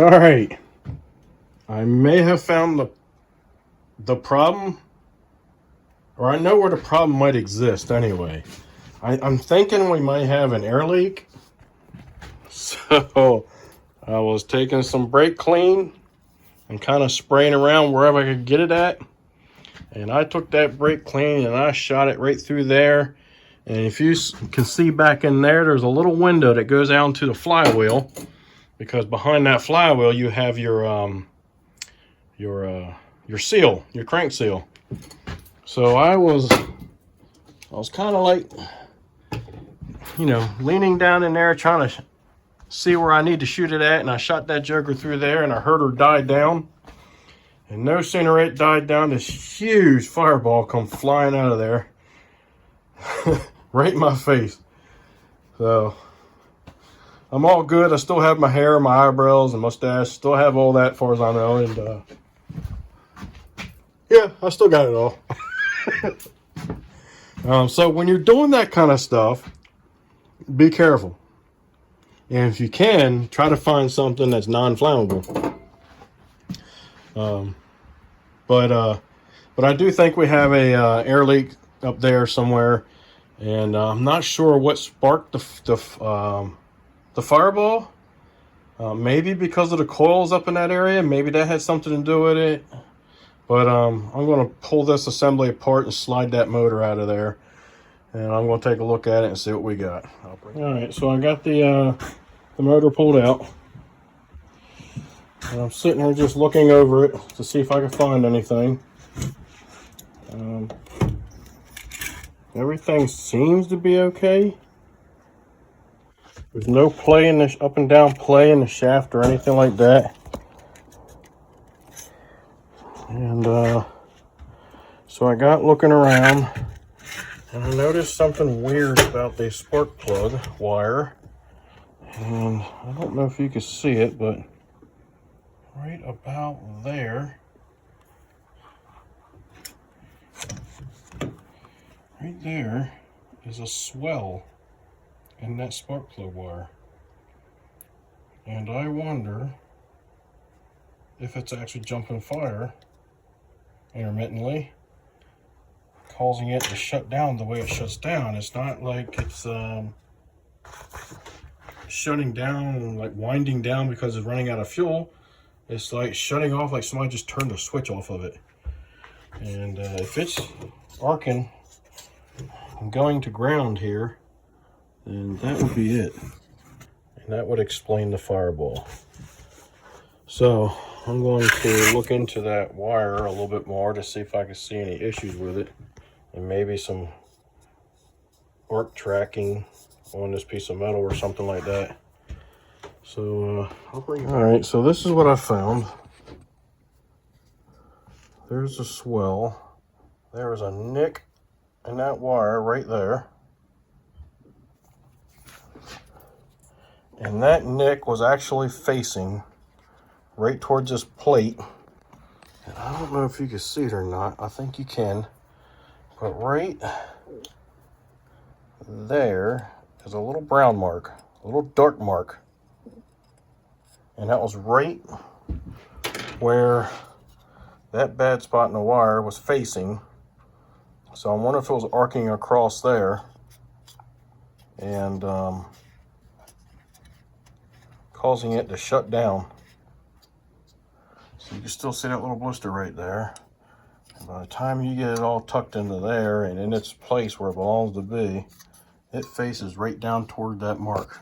All right. I may have found the problem, or I know where the problem might exist anyway. I'm thinking we might have an air leak. So I was taking some brake clean and kind of spraying around wherever I could get it at. And I took that brake clean and I shot it right through there. And if you can see back in there, there's a little window that goes down to the flywheel, because behind that flywheel you have your seal, your crank seal. So I was kind of like, leaning down in there trying to see where I need to shoot it at, and I shot that joker through there, and I heard her die down. And no sooner it died down, this huge fireball come flying out of there, right in my face. So I'm all good. I still have my hair, my eyebrows, and mustache. Still have all that, as far as I know. And yeah, I still got it all. So when you're doing that kind of stuff, be careful. And if you can, try to find something that's non-flammable. But I do think we have a air leak up there somewhere, and I'm not sure what sparked the fireball. Maybe because of the coils up in that area, maybe that had something to do with it. But I'm going to pull this assembly apart and slide that motor out of there, and I'm going to take a look at it and see what we got. All right, so I got the motor pulled out. And I'm sitting here just looking over it to see if I can find anything. Everything seems to be okay. There's no play in the up and down play in the shaft or anything like that. And so I got looking around, and I noticed something weird about the spark plug wire. And I don't know if you can see it, but right about there, right there is a swell in that spark plug wire. And I wonder if it's actually jumping fire intermittently, causing it to shut down the way it shuts down. It's not like it's shutting down, like winding down because it's running out of fuel. It's like shutting off, like somebody just turned the switch off of it. And if it's arcing and going to ground here, then that would be it. And that would explain the fireball. So I'm going to look into that wire a little bit more to see if I can see any issues with it, and maybe some arc tracking on this piece of metal or something like that. So all right, so this is what I found. There's a swell. There is a nick in that wire right there. And that nick was actually facing right towards this plate. And I don't know if you can see it or not. I think you can. But right there is a little brown mark, a little dark mark. And that was right where that bad spot in the wire was facing. So I wonder if it was arcing across there and causing it to shut down. So you can still see that little blister right there. And by the time you get it all tucked into there and in its place where it belongs to be, it faces right down toward that mark.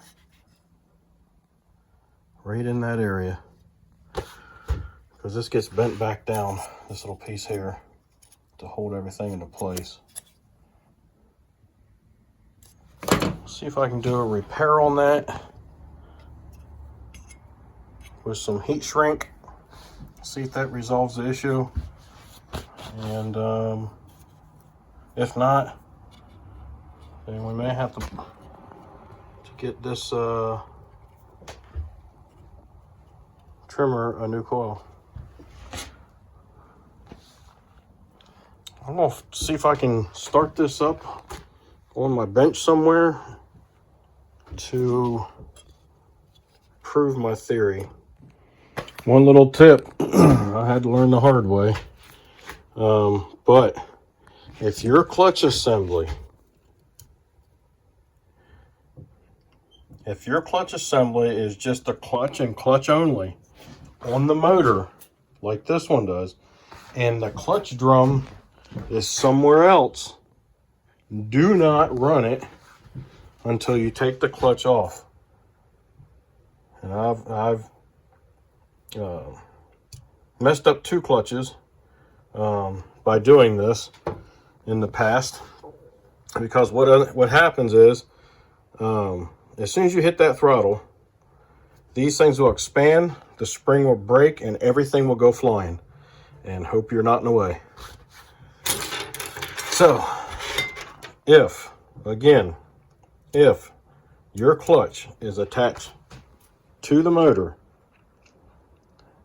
Right in that area. Because this gets bent back down, this little piece here, to hold everything into place. See if I can do a repair on that with some heat shrink. See if that resolves the issue. And if not, then we may have to get this trimmer a new coil. I'm gonna see if I can start this up on my bench somewhere to prove my theory. One little tip I had to learn the hard way. But if your clutch assembly is just a clutch and clutch only on the motor, like this one does, and the clutch drum is somewhere else, do not run it until you take the clutch off. And I've messed up 2 clutches by doing this in the past, because what happens is as soon as you hit that throttle, these things will expand, the spring will break, and everything will go flying. And hope you're not in the way. So if your clutch is attached to the motor,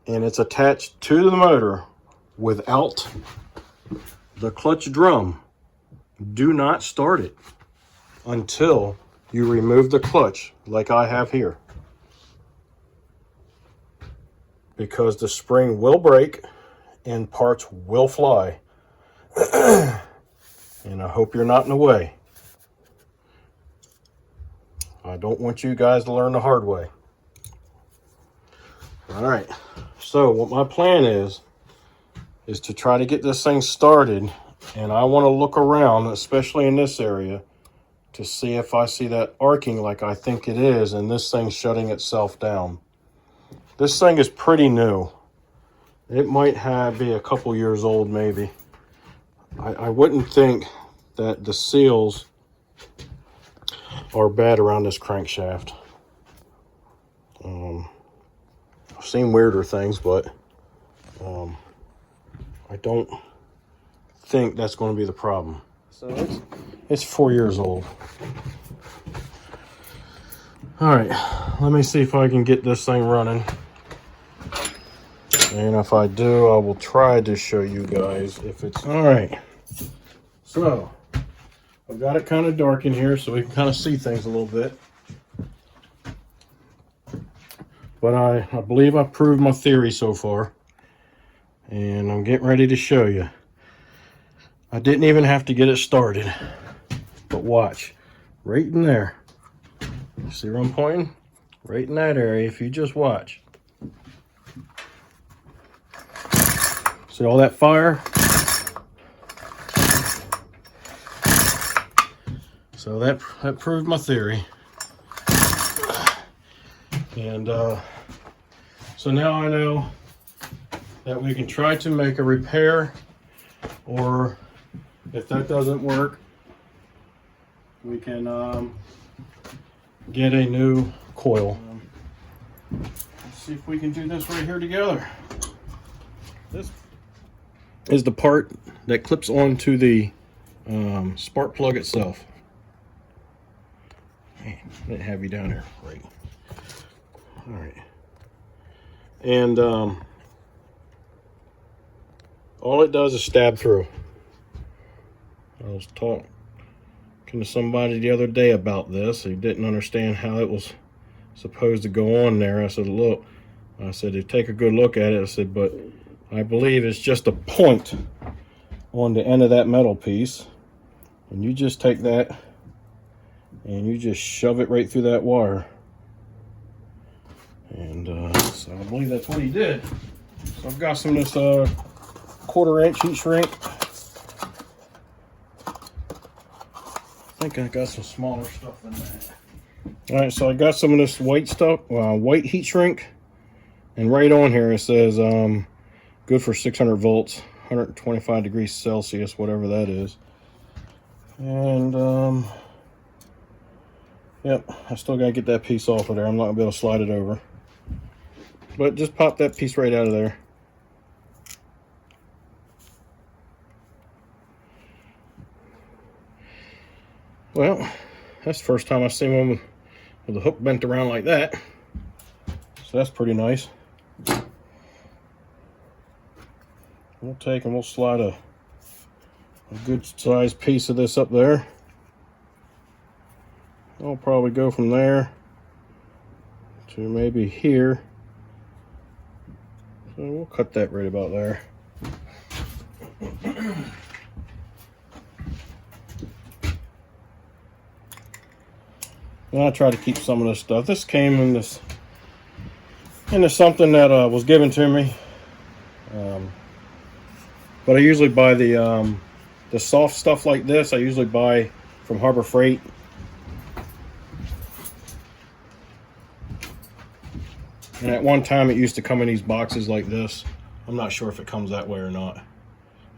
and it's attached to the motor without the clutch drum, do not start it until you remove the clutch, like I have here, because the spring will break and parts will fly. And I hope you're not in the way. I don't want you guys to learn the hard way. All right, so what my plan is to try to get this thing started, and I want to look around, especially in this area, to see if I see that arcing like I think it is, and this thing shutting itself down. This thing is pretty new. It might be a couple years old, maybe. I wouldn't think that the seals are bad around this crankshaft. I've seen weirder things, but I don't think that's going to be the problem. So it's 4 years old. All right, let me see if I can get this thing running. And if I do, I will try to show you guys if it's... All right, so I've got it kind of dark in here so we can kind of see things a little bit. But I believe I proved my theory so far. And I'm getting ready to show you. I didn't even have to get it started. But watch, right in there. See where I'm pointing? Right in that area, if you just watch. See all that fire? So that proved my theory. And so now I know that we can try to make a repair, or if that doesn't work, we can get a new coil. Let's see if we can do this right here together. This is the part that clips onto the spark plug itself. Man, I didn't have you down here. Right. All right. And all it does is stab through. I was talking to somebody the other day about this. He didn't understand how it was supposed to go on there. I said, look, I said, take a good look at it. I said, but I believe it's just a point on the end of that metal piece. And you just take that and you just shove it right through that wire. And so I believe that's what he did. So I've got some of this 1/4 inch heat shrink. I think I got some smaller stuff than that. All right, so I got some of this white stuff, white heat shrink, and right on here it says good for 600 volts, 125 degrees Celsius, whatever that is. And yep, I still gotta get that piece off of there. I'm not gonna be able to slide it over, but just pop that piece right out of there. Well, that's the first time I've seen one with the hook bent around like that. So that's pretty nice. We'll take and we'll slide a good sized piece of this up there. I'll probably go from there to maybe here. So we'll cut that right about there. And I try to keep some of this stuff. This came in this into something that was given to me, but I usually buy the soft stuff like this. I usually buy from Harbor Freight. And at one time it used to come in these boxes like this. I'm not sure if it comes that way or not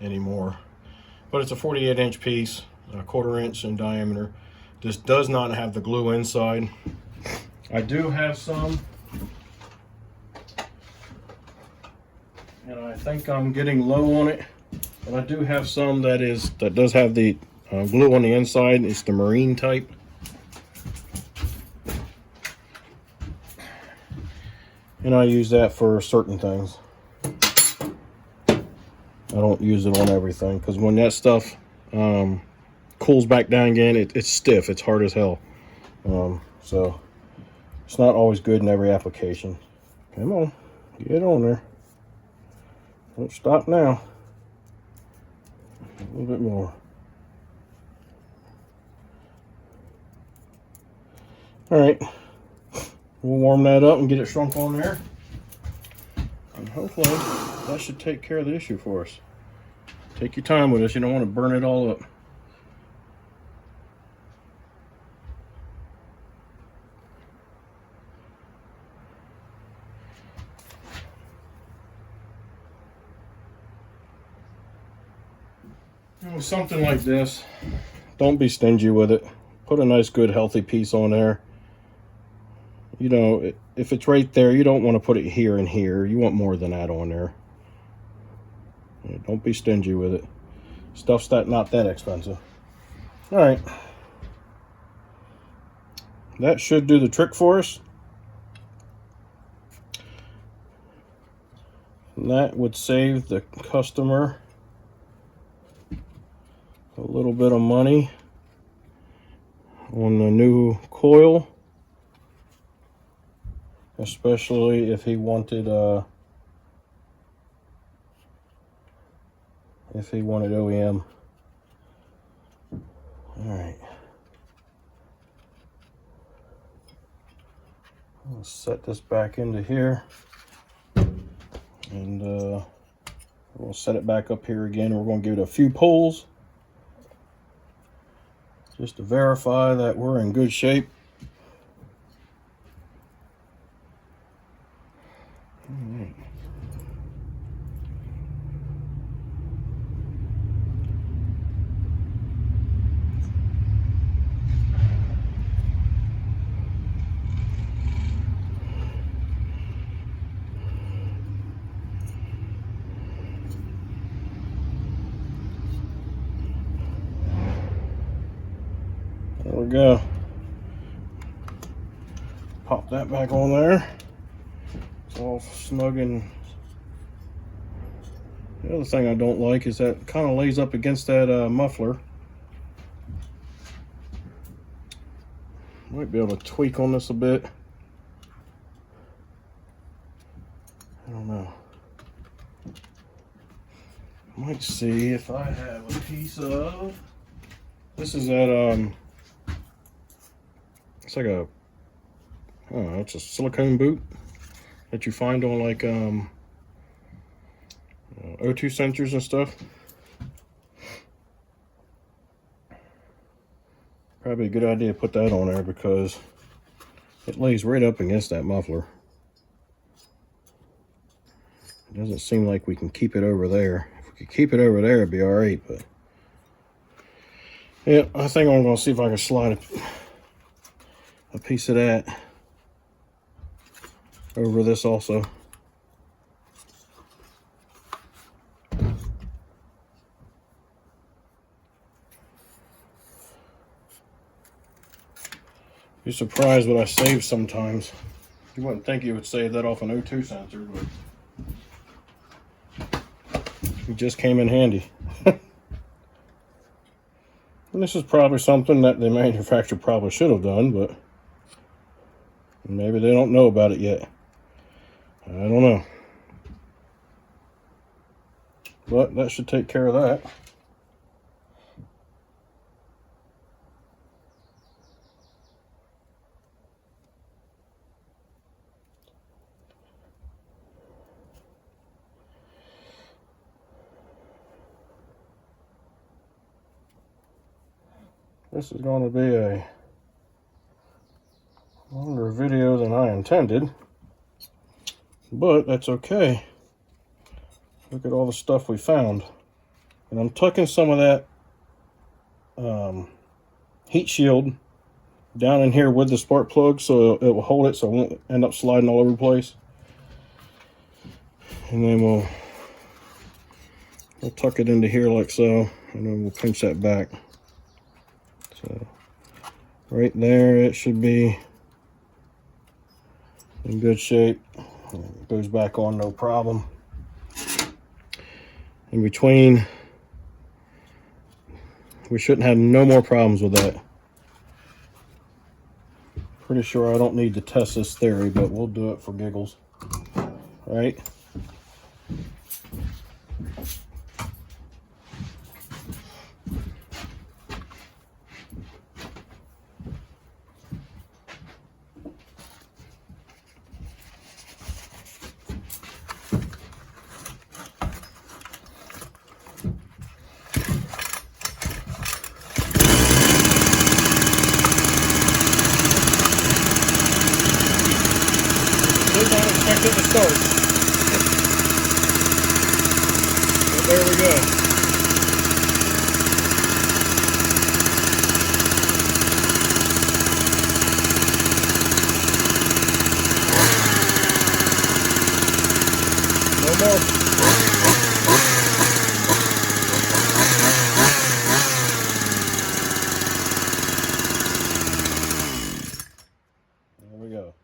anymore. But it's a 48-inch piece, a 1/4 inch in diameter. This does not have the glue inside. I do have some, and I think I'm getting low on it. But I do have some that does have the glue on the inside. It's the marine type. And I use that for certain things. I don't use it on everything, because when that stuff cools back down again, it's stiff. It's hard as hell. So it's not always good in every application. Come on, get on there. Don't stop now. A little bit more. All right. We'll warm that up and get it shrunk on there. And hopefully that should take care of the issue for us. Take your time with this. You don't want to burn it all up. With something like this, don't be stingy with it. Put a nice, good, healthy piece on there. You know, if it's right there, you don't want to put it here and here. You want more than that on there. Don't be stingy with it. Stuff's not that expensive. All right. That should do the trick for us. And that would save the customer a little bit of money on the new coil. Especially if he wanted OEM. All right. I'll set this back into here, and we'll set it back up here again. We're going to give it a few pulls just to verify that we're in good shape. There we go. Pop that back on there. It's all snug. And the other thing I don't like is that it kind of lays up against that muffler. Might be able to tweak on this a bit. I don't know. Might see if I have a piece of. This is that it's like a, I don't know, it's a silicone boot that you find on like O2 sensors and stuff. Probably a good idea to put that on there because it lays right up against that muffler. It doesn't seem like we can keep it over there. If we could keep it over there, it'd be all right, but yeah, I think I'm gonna see if I can slide a piece of that over this also. You're surprised what I save sometimes. You wouldn't think you would save that off an O2 sensor, but it just came in handy. And this is probably something that the manufacturer probably should have done, but maybe they don't know about it yet. I don't know. but that should take care of that. This is going to be a longer video than I intended, but that's okay. Look at all the stuff we found. And I'm tucking some of that heat shield down in here with the spark plug so it will hold it so it won't end up sliding all over the place. And then we'll tuck it into here like so, and then we'll pinch that back. So right there, it should be in good shape. It goes back on no problem. In between, we shouldn't have no more problems with that. Pretty sure I don't need to test this theory, but we'll do it for giggles, right? Unexpected to start. But there we go. No more. There we go.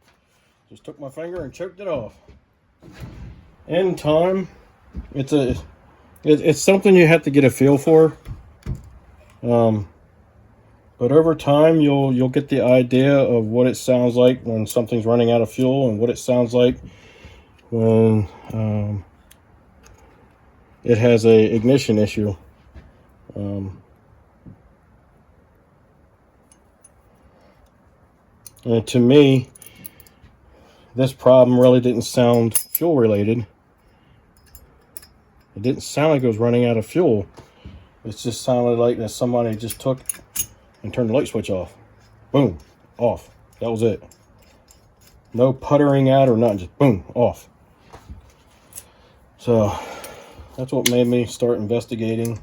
Just took my finger and choked it off. In time, it's something you have to get a feel for. But over time, you'll get the idea of what it sounds like when something's running out of fuel, and what it sounds like when it has a ignition issue. And to me, this problem really didn't sound fuel related. It didn't sound like it was running out of fuel. It just sounded like that somebody just took and turned the light switch off. Boom, off. That was it. No puttering out or nothing, just boom, off. So that's what made me start investigating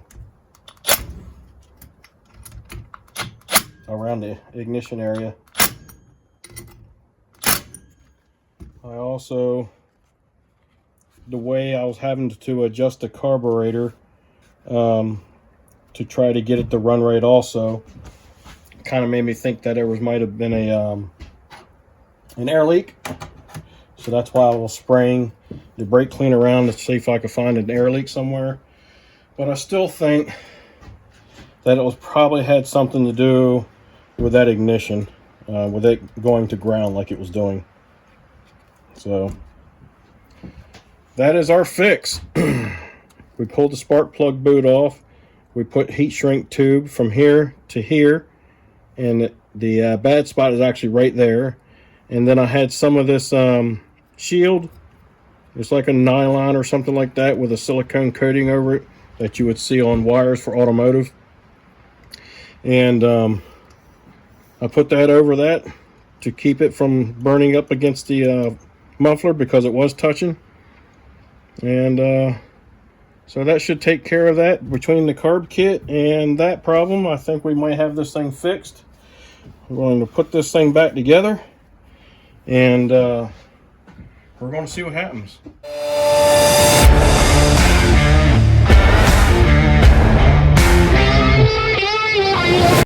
around the ignition area. I also, the way I was having to adjust the carburetor to try to get it to run right also, kind of made me think that there might have been an air leak. So that's why I was spraying the brake cleaner around to see if I could find an air leak somewhere. But I still think that it was probably had something to do with that ignition, with it going to ground like it was doing. So that is our fix. We pulled the spark plug boot off. We put heat shrink tube from here to here, and the bad spot is actually right there. And then I had some of this shield. It's like a nylon or something like that with a silicone coating over it that you would see on wires for automotive. And I put that over that to keep it from burning up against the muffler because it was touching. And so that should take care of that. Between the carb kit and that problem, I think we might have this thing fixed. We're going to put this thing back together, and we're going to see what happens.